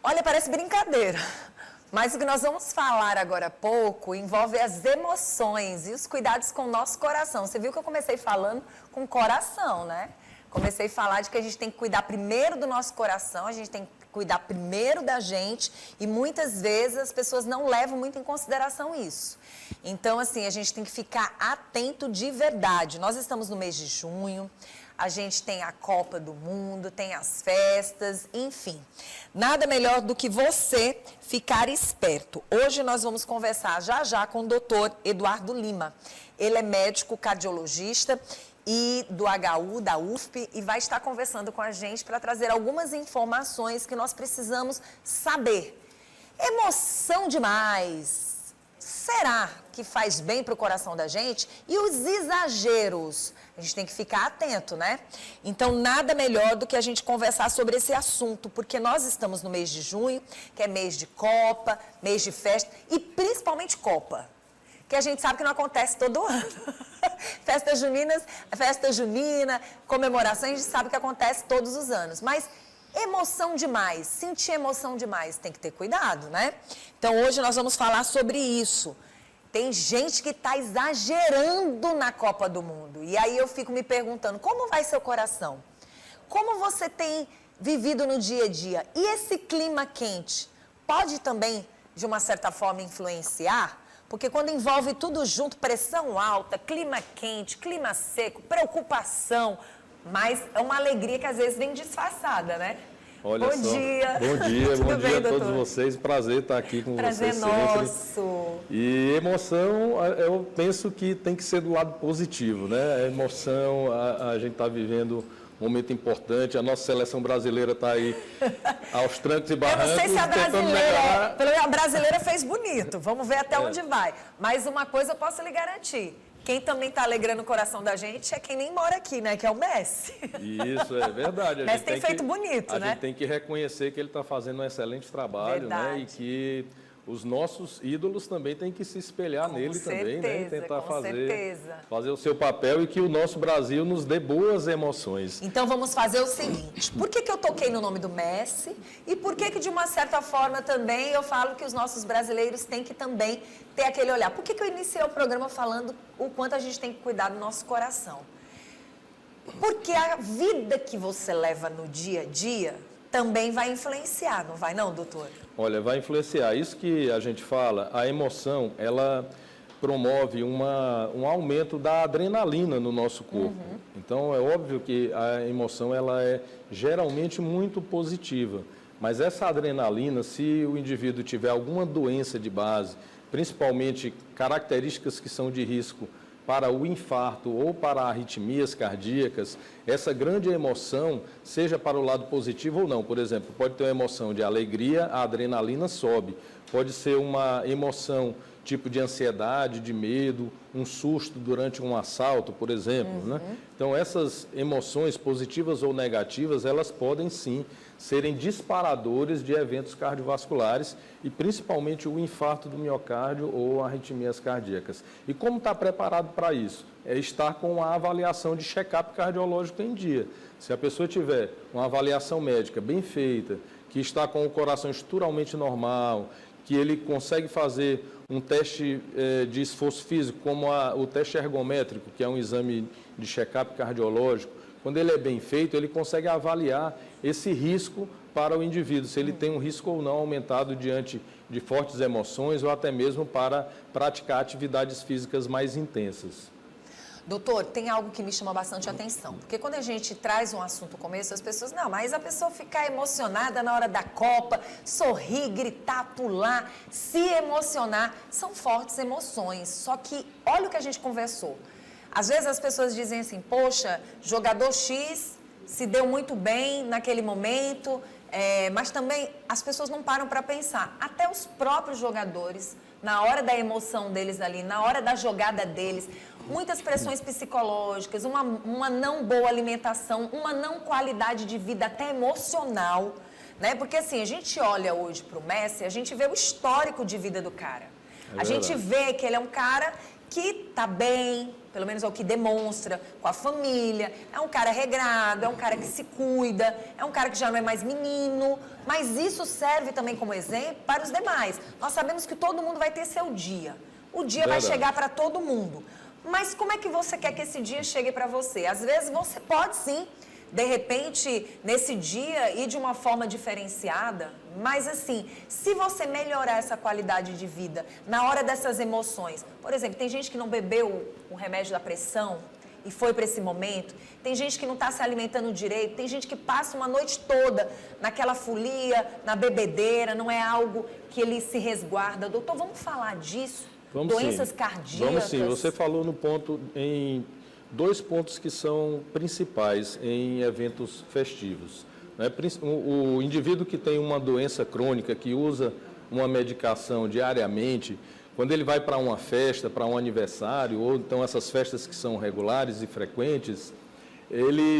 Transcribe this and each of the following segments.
Olha, parece brincadeira, mas o que nós vamos falar agora há pouco envolve as emoções e os cuidados com o nosso coração. Você viu que eu comecei falando com o coração, né? Comecei a falar de que a gente tem que cuidar primeiro do nosso coração, a gente tem que cuidar primeiro da gente e muitas vezes as pessoas não levam muito em consideração isso. Então, assim, a gente tem que ficar atento de verdade. Nós estamos no mês de junho. A gente tem a Copa do Mundo, tem as festas, enfim. Nada melhor do que você ficar esperto. Hoje nós vamos conversar já com o doutor Eduardo Lima. Ele é médico cardiologista e do HU, da UFP, e vai estar conversando com a gente para trazer algumas informações que nós precisamos saber. Emoção demais. Será que faz bem para o coração da gente? E os exageros? A gente tem que ficar atento, né? Então, nada melhor do que a gente conversar sobre esse assunto, porque nós estamos no mês de junho, que é mês de Copa, mês de festa, e principalmente Copa, que a gente sabe que não acontece todo ano. Festa junina, comemoração, a gente sabe que acontece todos os anos, mas emoção demais, sentir emoção demais, tem que ter cuidado, né? Então, hoje nós vamos falar sobre isso. Tem gente que está exagerando na Copa do Mundo. E aí eu fico me perguntando, como vai seu coração? Como você tem vivido no dia a dia? E esse clima quente pode também, de uma certa forma, influenciar? Porque quando envolve tudo junto, pressão alta, clima quente, clima seco, preocupação, mas é uma alegria que às vezes vem disfarçada, né? Olha bom só. dia. Bom dia, bom dia a todos doutor? vocês. Prazer estar aqui com Prazer vocês sempre. nosso. E emoção, eu penso que tem que ser do lado positivo, né? A emoção, a gente está vivendo um momento importante, a nossa seleção brasileira está aí aos trancos e barrancos. Eu não sei se a brasileira, pelo menos a brasileira fez bonito, vamos ver até onde vai. Mas uma coisa eu posso lhe garantir. Quem também está alegrando o coração da gente é quem nem mora aqui, né? Que é o Messi. Isso, é verdade. Messi tem feito bonito, né? A gente tem que reconhecer que ele está fazendo um excelente trabalho, né? E que os nossos ídolos também têm que se espelhar nele também, né? E tentar fazer o seu papel e que o nosso Brasil nos dê boas emoções. Então vamos fazer o seguinte, por que eu toquei no nome do Messi e por que de uma certa forma também eu falo que os nossos brasileiros têm que também ter aquele olhar? Por que eu iniciei o programa falando o quanto a gente tem que cuidar do nosso coração? Porque a vida que você leva no dia a dia também vai influenciar, não vai não, doutor? Olha, vai influenciar. Isso que a gente fala, a emoção, ela promove um aumento da adrenalina no nosso corpo. Então, é óbvio que a emoção, ela é geralmente muito positiva. Mas essa adrenalina, se o indivíduo tiver alguma doença de base, principalmente características que são de risco para o infarto ou para arritmias cardíacas, essa grande emoção, seja para o lado positivo ou não, por exemplo, pode ter uma emoção de alegria, a adrenalina sobe, pode ser uma emoção tipo de ansiedade, de medo, um susto durante um assalto, por exemplo, né? Então, essas emoções positivas ou negativas, elas podem sim serem disparadores de eventos cardiovasculares e principalmente o infarto do miocárdio ou arritmias cardíacas. E como estar preparado para isso? É estar com a avaliação de check-up cardiológico em dia. Se a pessoa tiver uma avaliação médica bem feita, que está com o coração estruturalmente normal, que ele consegue fazer um teste de esforço físico, como o teste ergométrico, que é um exame de check-up cardiológico, quando ele é bem feito, ele consegue avaliar esse risco para o indivíduo, se ele tem um risco ou não aumentado diante de fortes emoções ou até mesmo para praticar atividades físicas mais intensas. Doutor, tem algo que me chama bastante atenção, porque quando a gente traz um assunto como esse, as pessoas, não, mas a pessoa ficar emocionada na hora da Copa, sorrir, gritar, pular, se emocionar, são fortes emoções, só que olha o que a gente conversou. Às vezes as pessoas dizem assim, poxa, jogador X se deu muito bem naquele momento, mas também as pessoas não param para pensar, até os próprios jogadores, na hora da emoção deles ali, na hora da jogada deles, muitas pressões psicológicas, uma não boa alimentação, uma não qualidade de vida até emocional, né? Porque assim, a gente olha hoje para o Messi, a gente vê o histórico de vida do cara. A gente vê que ele é um cara que tá bem, pelo menos é o que demonstra, com a família, é um cara regrado, é um cara que se cuida, é um cara que já não é mais menino, mas isso serve também como exemplo para os demais. Nós sabemos que todo mundo vai ter seu dia, o dia vai chegar para todo mundo, mas como é que você quer que esse dia chegue para você? Às vezes você pode sim, de repente, nesse dia, ir de uma forma diferenciada, mas assim, se você melhorar essa qualidade de vida na hora dessas emoções, por exemplo, tem gente que não bebeu o remédio da pressão e foi para esse momento, tem gente que não está se alimentando direito, tem gente que passa uma noite toda naquela folia, na bebedeira, não é algo que ele se resguarda. Doutor, vamos falar disso? Vamos Doenças cardíacas? Vamos sim, você falou no ponto em 2 pontos que são principais em eventos festivos. O indivíduo que tem uma doença crônica, que usa uma medicação diariamente, quando ele vai para uma festa, para um aniversário, ou então essas festas que são regulares e frequentes,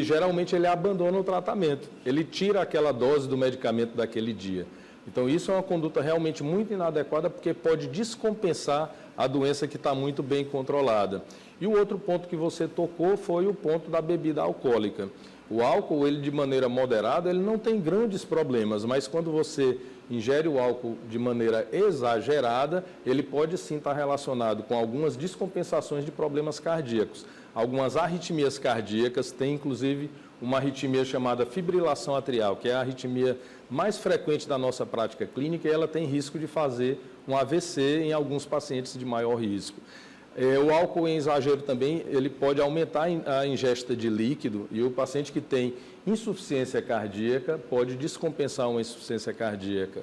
geralmente ele abandona o tratamento, ele tira aquela dose do medicamento daquele dia. Então isso é uma conduta realmente muito inadequada, porque pode descompensar a doença que está muito bem controlada. E o outro ponto que você tocou foi o ponto da bebida alcoólica. O álcool, ele de maneira moderada, ele não tem grandes problemas, mas quando você ingere o álcool de maneira exagerada, ele pode sim estar relacionado com algumas descompensações de problemas cardíacos. Algumas arritmias cardíacas, tem inclusive uma arritmia chamada fibrilação atrial, que é a arritmia mais frequente da nossa prática clínica, e ela tem risco de fazer um AVC em alguns pacientes de maior risco. O álcool em exagero também, ele pode aumentar a ingesta de líquido, e o paciente que tem insuficiência cardíaca pode descompensar uma insuficiência cardíaca.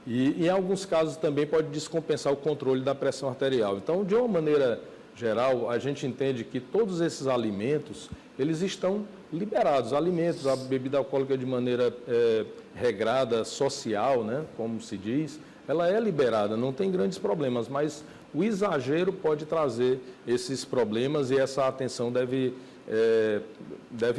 E em alguns casos também pode descompensar o controle da pressão arterial. Então, de uma maneira geral, a gente entende que todos esses alimentos, eles estão liberados. Alimentos, a bebida alcoólica de maneira regrada, social, né, como se diz, ela é liberada, não tem grandes problemas, mas o exagero pode trazer esses problemas e essa atenção devem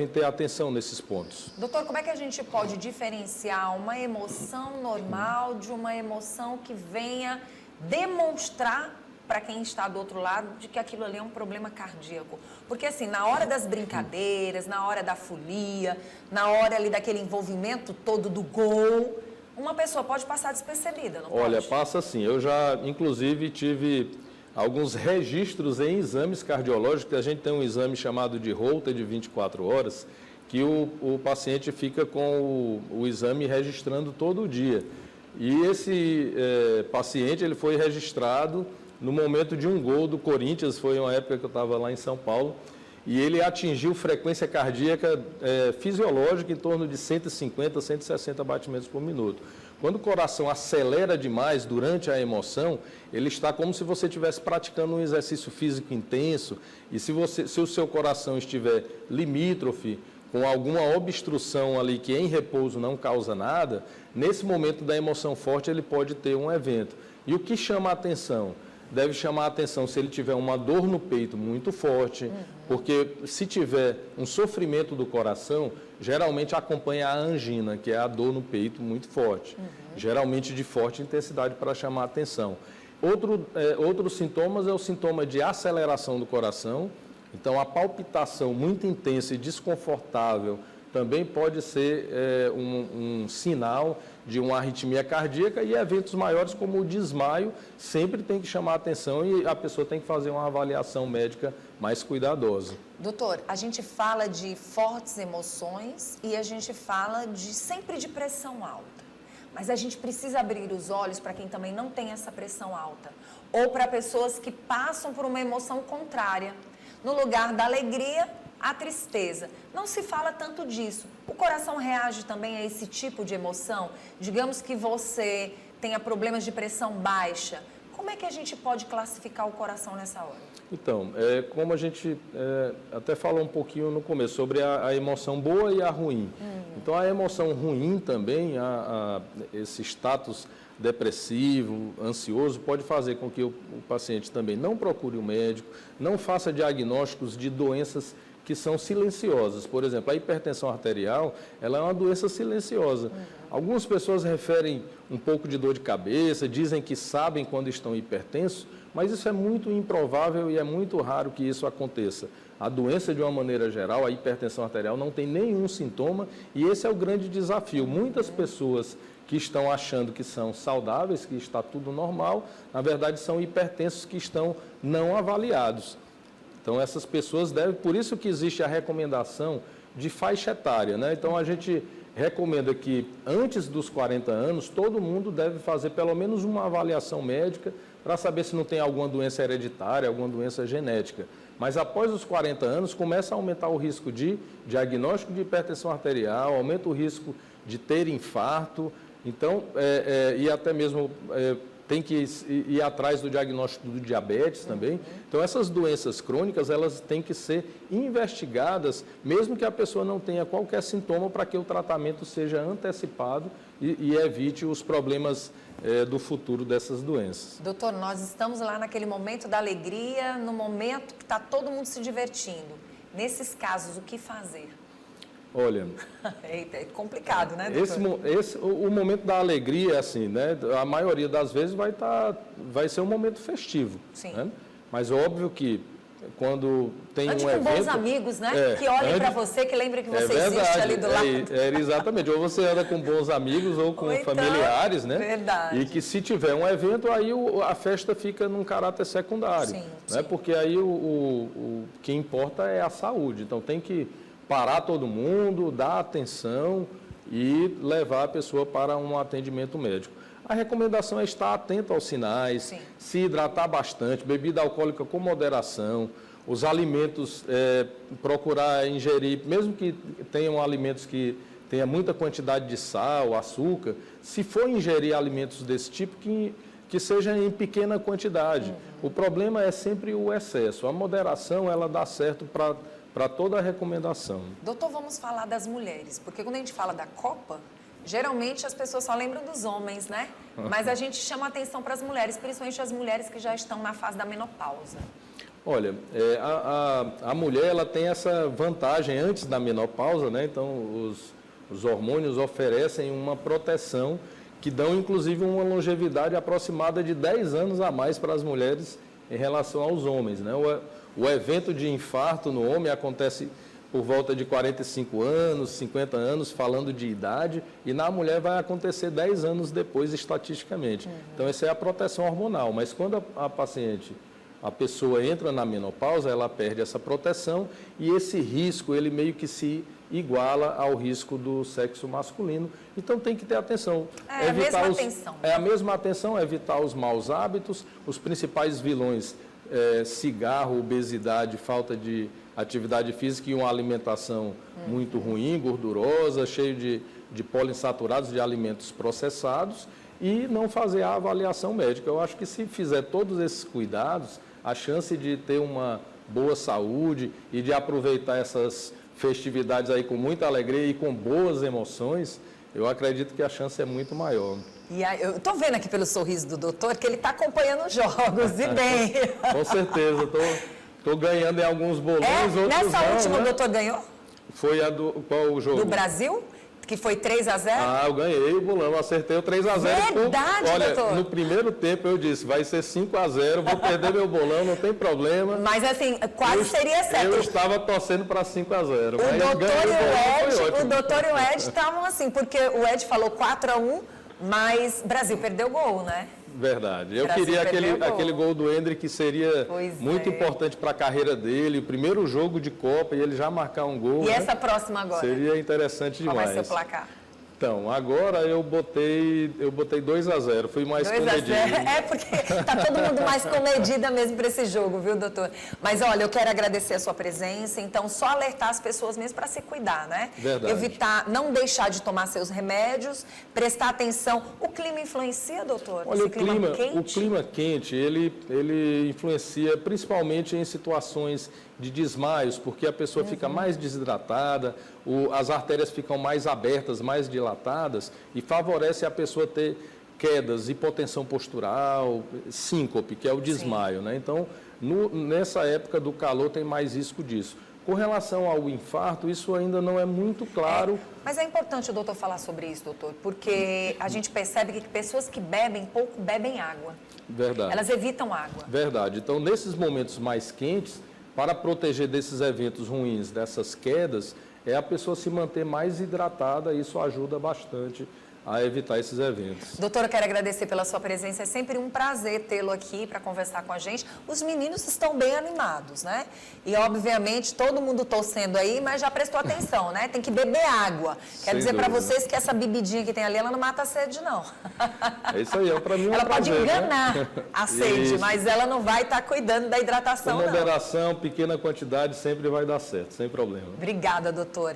ter atenção nesses pontos. Doutor, como é que a gente pode diferenciar uma emoção normal de uma emoção que venha demonstrar para quem está do outro lado de que aquilo ali é um problema cardíaco? Porque assim, na hora das brincadeiras, na hora da folia, na hora ali daquele envolvimento todo do gol, uma pessoa pode passar despercebida, não pode? Olha, passa sim. Eu já, inclusive, tive alguns registros em exames cardiológicos. A gente tem um exame chamado de Holter de 24 horas, que o paciente fica com o exame registrando todo dia. E esse paciente, ele foi registrado no momento de um gol do Corinthians, foi uma época que eu estava lá em São Paulo, e ele atingiu frequência cardíaca fisiológica em torno de 150, 160 batimentos por minuto. Quando o coração acelera demais durante a emoção, ele está como se você estivesse praticando um exercício físico intenso, e se o seu coração estiver limítrofe, com alguma obstrução ali que em repouso não causa nada, nesse momento da emoção forte ele pode ter um evento. E o que chama a atenção? Deve chamar a atenção se ele tiver uma dor no peito muito forte, porque se tiver um sofrimento do coração, geralmente acompanha a angina, que é a dor no peito muito forte, geralmente de forte intensidade para chamar a atenção. Outros sintomas é o sintoma de aceleração do coração, então a palpitação muito intensa e desconfortável também pode ser um sinal de uma arritmia cardíaca, e eventos maiores como o desmaio sempre tem que chamar a atenção e a pessoa tem que fazer uma avaliação médica mais cuidadosa. Doutor, a gente fala de fortes emoções e a gente fala sempre de pressão alta. Mas a gente precisa abrir os olhos para quem também não tem essa pressão alta. Ou para pessoas que passam por uma emoção contrária. No lugar da alegria, a tristeza. Não se fala tanto disso. O coração reage também a esse tipo de emoção? Digamos que você tenha problemas de pressão baixa. Como é que a gente pode classificar o coração nessa hora? Então, como a gente até falou um pouquinho no começo, sobre a emoção boa e a ruim. Então, a emoção ruim também, esse status depressivo, ansioso, pode fazer com que o paciente também não procure um médico, não faça diagnósticos de doenças que são silenciosas. Por exemplo, a hipertensão arterial, ela é uma doença silenciosa. Algumas pessoas referem um pouco de dor de cabeça, dizem que sabem quando estão hipertensos, mas isso é muito improvável e é muito raro que isso aconteça. A doença, de uma maneira geral, a hipertensão arterial, não tem nenhum sintoma e esse é o grande desafio. Muitas pessoas que estão achando que são saudáveis, que está tudo normal, na verdade são hipertensos que estão não avaliados. Então, essas pessoas devem, por isso que existe a recomendação de faixa etária, né? Então, a gente recomenda que antes dos 40 anos, todo mundo deve fazer pelo menos uma avaliação médica para saber se não tem alguma doença hereditária, alguma doença genética. Mas após os 40 anos, começa a aumentar o risco de diagnóstico de hipertensão arterial, aumenta o risco de ter infarto, então, e até mesmo tem que ir atrás do diagnóstico do diabetes também. Então, essas doenças crônicas, elas têm que ser investigadas, mesmo que a pessoa não tenha qualquer sintoma, para que o tratamento seja antecipado e evite os problemas do futuro dessas doenças. Doutor, nós estamos lá naquele momento da alegria, no momento que está todo mundo se divertindo. Nesses casos, o que fazer? Olha, Eita, é complicado, né, doutor? O momento da alegria, assim, né? A maioria das vezes vai ser um momento festivo. Sim. Né? Mas óbvio que quando tem Ande um com evento... bons amigos, né? Que olhem para você, que lembrem que você existe ali do lado. Exatamente. Ou você anda com bons amigos ou com então, familiares, né? Verdade. E que se tiver um evento, aí a festa fica num caráter secundário. Sim, né? sim. Porque aí o que importa é a saúde. Então tem que parar todo mundo, dar atenção e levar a pessoa para um atendimento médico. A recomendação é estar atento aos sinais, Sim. se hidratar bastante, bebida alcoólica com moderação, os alimentos, procurar ingerir, mesmo que tenham alimentos que tenha muita quantidade de sal, açúcar, se for ingerir alimentos desse tipo, que seja em pequena quantidade. O problema é sempre o excesso. A moderação, ela dá certo para toda a recomendação. Doutor, vamos falar das mulheres, porque quando a gente fala da Copa, geralmente as pessoas só lembram dos homens, né? Mas a gente chama atenção para as mulheres, principalmente as mulheres que já estão na fase da menopausa. Olha, a mulher, ela tem essa vantagem antes da menopausa, né? Então, os hormônios oferecem uma proteção que dão, inclusive, uma longevidade aproximada de 10 anos a mais para as mulheres em relação aos homens, né? O evento de infarto no homem acontece por volta de 45 anos, 50 anos, falando de idade, e na mulher vai acontecer 10 anos depois, estatisticamente. Então, essa é a proteção hormonal. Mas quando a pessoa entra na menopausa, ela perde essa proteção e esse risco, ele meio que se iguala ao risco do sexo masculino. Então, tem que ter atenção. É a mesma atenção. É a mesma atenção, evitar os maus hábitos, os principais vilões, cigarro, obesidade, falta de atividade física e uma alimentação muito ruim, gordurosa, cheio de poliinsaturados, de alimentos processados, e não fazer a avaliação médica. Eu acho que se fizer todos esses cuidados, a chance de ter uma boa saúde e de aproveitar essas festividades aí com muita alegria e com boas emoções, eu acredito que a chance é muito maior. E aí, eu estou vendo aqui pelo sorriso do doutor que ele está acompanhando os jogos, e bem. Com certeza, estou ganhando em alguns bolões, outros nessa não, última né? o doutor ganhou? Foi qual o jogo? Do Brasil? Que foi 3-0? Ah, eu ganhei o bolão, acertei o 3-0. Verdade, Olha, doutor? no primeiro tempo eu disse, vai ser 5-0, vou perder meu bolão, não tem problema. Mas assim, quase seria certo. Eu estava torcendo para 5-0. O doutor e o Ed estavam assim, porque o Ed falou 4-1, mas Brasil perdeu o gol, né? Verdade. Eu Brasil queria perdeu aquele gol do Hendrick, que seria muito é. importante para a carreira dele, o primeiro jogo de Copa, e ele já marcar um gol. E né? essa próxima agora? Seria interessante demais. Qual vai ser o placar? Então, agora eu botei 2-0, fui mais comedido. É porque tá todo mundo mais comedida mesmo para esse jogo, viu, doutor? Mas olha, eu quero agradecer a sua presença, então só alertar as pessoas mesmo para se cuidar, né? Verdade. Evitar, não deixar de tomar seus remédios, prestar atenção. O clima influencia, doutor? Olha, o clima quente, ele influencia principalmente em situações de desmaios, porque a pessoa fica mais desidratada, as artérias ficam mais abertas, mais dilatadas, e favorece a pessoa ter quedas, hipotensão postural, síncope, que é o desmaio, né? Então, nessa época do calor tem mais risco disso. Com relação ao infarto, isso ainda não é muito claro. Mas é importante o doutor falar sobre isso, doutor, porque a gente percebe que pessoas que bebem pouco bebem água. Verdade. Elas evitam água. Verdade. Então, nesses momentos mais quentes, para proteger desses eventos ruins, dessas quedas, é a pessoa se manter mais hidratada, e isso ajuda bastante a evitar esses eventos. Doutora, eu quero agradecer pela sua presença. É sempre um prazer tê-lo aqui para conversar com a gente. Os meninos estão bem animados, né? E, obviamente, todo mundo torcendo aí, mas já prestou atenção, né? Tem que beber água. Quero dizer para vocês que essa bebidinha que tem ali, ela não mata a sede, não. É isso aí, para mim é um ela prazer, pode enganar, né? a sede, Isso. mas ela não vai estar cuidando da hidratação, Com não. moderação, pequena quantidade, sempre vai dar certo, sem problema. Obrigada, doutor.